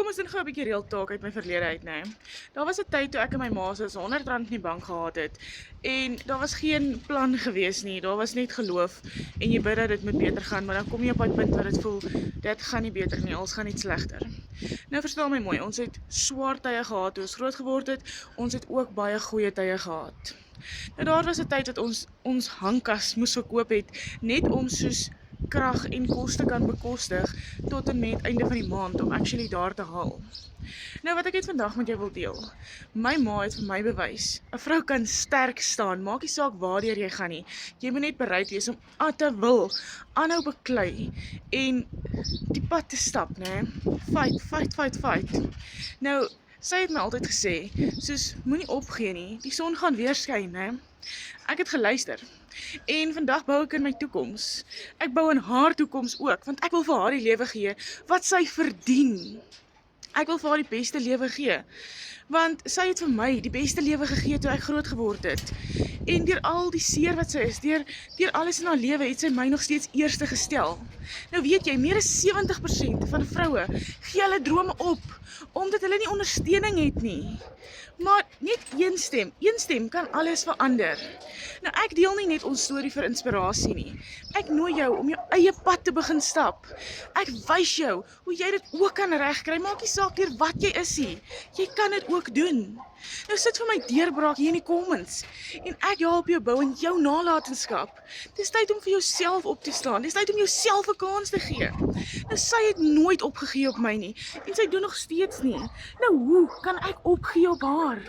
ons doen gou 'n bietjie real talk uit my verlede uit, né? Daar was 'n tyd toe ek en my ma so R100 in die bank gehad het en daar was geen plan gewees nie. Daar was net geloof en jy bid dat dit moet beter gaan, maar dan kom jy op daai punt waar dit voel dit gaan nie beter nie, alles gaan net slegter. Nou verstaan my mooi, ons het swaar tye gehad toe ons groot geword het. Ons het ook baie goeie tye gehad. Nou daar was 'n tyd dat ons hangkas moes verkoop het net om soos krag en koste kan bekostig tot en met einde van die maand om actually daar te haal. Nou wat ek net vandag met jou wil deel. My ma het vir my bewys, 'n vrou kan sterk staan, maak nie saak waardeur jy gaan nie. Jy moet net bereid wees om te wil, aanhou beklei en die pad te stap, né? Fight. Nou, sy het my altyd gesê, soos moenie opgee nie, die son gaan weer skyn, né? Ek het geluister. En vandag bou ek in my toekoms. Ek bou in haar toekoms ook, want ek wil vir haar die lewe gee wat sy verdien. Ek wil vir haar die beste lewe gee, want sy het vir my die beste lewe gegee toe ek groot geword het. En deur al die seer wat sy is, deur alles in haar lewe het sy my nog steeds eerste gestel. Nou weet jy, meer as 70% van vroue gee hulle drome op, omdat hulle nie ondersteuning het nie. Maar net een stem kan alles verander. Nou ek deel nie net ons storie vir inspirasie nie. Ek nooi jou om jou eie pad te begin stap. Ek wys jou hoe jy dit ook kan regkry, maak nie saak deur wat jy is nie. Jy kan dit ook doen. Nou sit vir my deurbraak hier in die comments en ek help jou bou in jou nalatenskap. Dis tyd om vir jouself op te staan. Dis tyd om jouself 'n kans te gee. Nou sy het nooit opgegee op my nie en sy doen nog steeds nie. Nou hoe kan ek opgee op haar?